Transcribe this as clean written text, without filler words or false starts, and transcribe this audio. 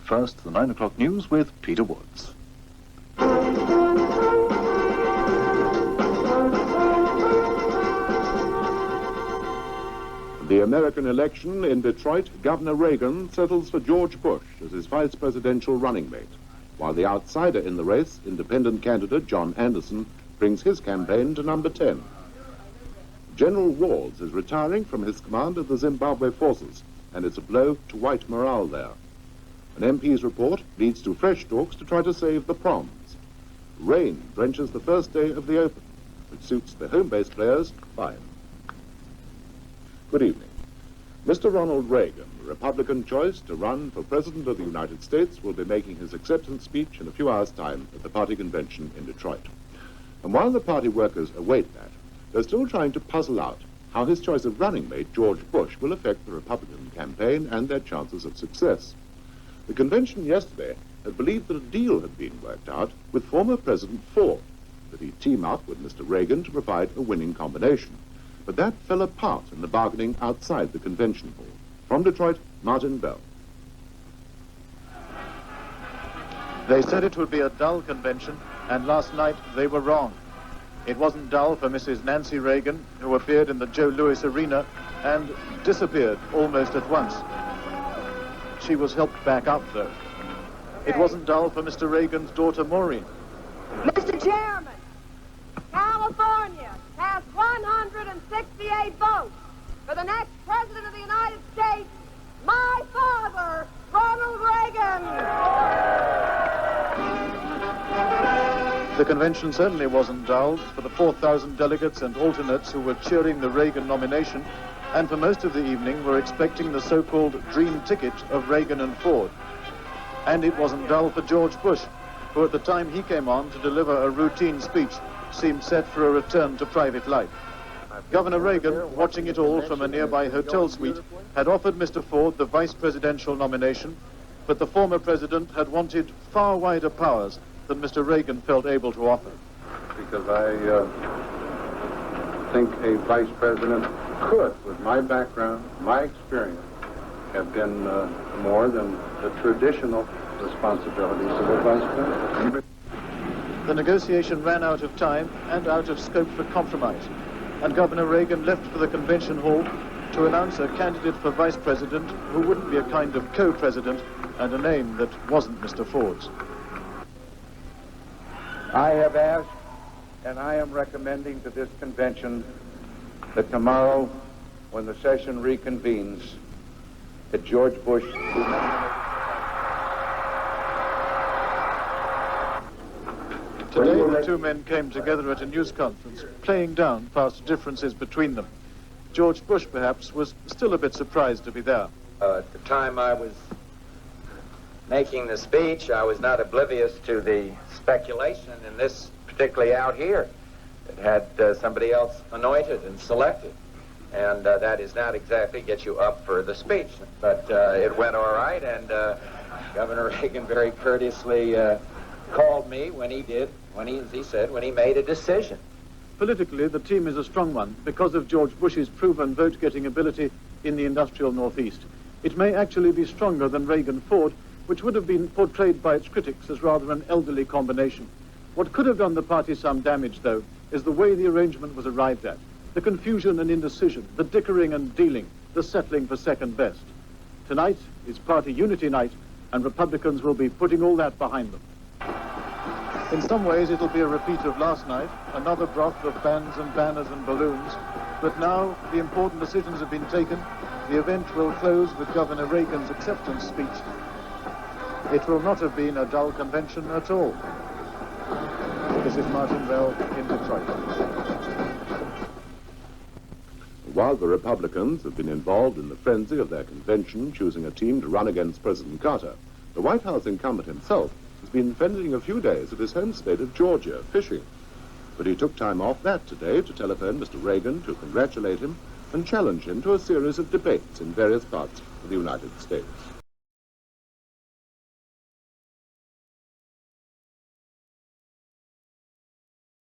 first, the 9 o'clock news with Peter Woods. The American election in Detroit, Governor Reagan settles for George Bush as his vice presidential running mate, while the outsider in the race, independent candidate John Anderson, brings his campaign to number 10. General Rawls is retiring from his command of the Zimbabwe forces, and it's a blow to white morale there. An MP's report leads to fresh talks to try to save the Proms. Rain drenches the first day of the Open, which suits the home-based players fine. Good evening. Mr. Ronald Reagan, the Republican choice to run for President of the United States, will be making his acceptance speech in a few hours' time at the party convention in Detroit. And while the party workers await that, they're still trying to puzzle out how his choice of running mate, George Bush, will affect the Republican campaign and their chances of success. The convention yesterday had believed that a deal had been worked out with former President Ford, that he'd team up with Mr. Reagan to provide a winning combination. But that fell apart in the bargaining outside the convention hall. From Detroit, Martin Bell. They said it would be a dull convention, and last night they were wrong. It wasn't dull for Mrs. Nancy Reagan, who appeared in the Joe Louis Arena and disappeared almost at once. She was helped back up, though. It wasn't dull for Mr. Reagan's daughter, Maureen. Mr. Chairman, California has 168 votes for the next President of the United States, my father, Ronald Reagan. The convention certainly wasn't dull for the 4,000 delegates and alternates who were cheering the Reagan nomination, and for most of the evening were expecting the so-called dream ticket of Reagan and Ford. And it wasn't dull for George Bush, who at the time he came on to deliver a routine speech seemed set for a return to private life. Governor Reagan, watching it all from a nearby hotel suite, had offered Mr. Ford the vice presidential nomination, but the former president had wanted far wider powers than Mr. Reagan felt able to offer. Because I think a vice president could, with my background, my experience, have been more than the traditional responsibilities of a vice president. The negotiation ran out of time and out of scope for compromise, and Governor Reagan left for the convention hall to announce a candidate for vice president who wouldn't be a kind of co-president and a name that wasn't Mr. Ford's. I have asked, and I am recommending to this convention that tomorrow, when the session reconvenes, that George Bush be nominated. Today, the two men came together at a news conference, playing down past differences between them. George Bush, perhaps, was still a bit surprised to be there. At the time I was making the speech, I was not oblivious to the speculation in this, particularly out here, that had somebody else anointed and selected. And that does not exactly get you up for the speech. But it went all right, and Governor Reagan very courteously called me when he made a decision. Politically, the team is a strong one because of George Bush's proven vote-getting ability in the industrial Northeast. It may actually be stronger than Reagan-Ford, which would have been portrayed by its critics as rather an elderly combination. What could have done the party some damage, though, is the way the arrangement was arrived at. The confusion and indecision, the dickering and dealing, the settling for second best. Tonight is party unity night, and Republicans will be putting all that behind them. In some ways, it'll be a repeat of last night, another broth of bands and banners and balloons. But now the important decisions have been taken. The event will close with Governor Reagan's acceptance speech. It will not have been a dull convention at all. This is Martin Bell in Detroit. While the Republicans have been involved in the frenzy of their convention choosing a team to run against President Carter, the White House incumbent himself has been spending a few days at his home state of Georgia fishing. But he took time off that today to telephone Mr. Reagan to congratulate him and challenge him to a series of debates in various parts of the United States.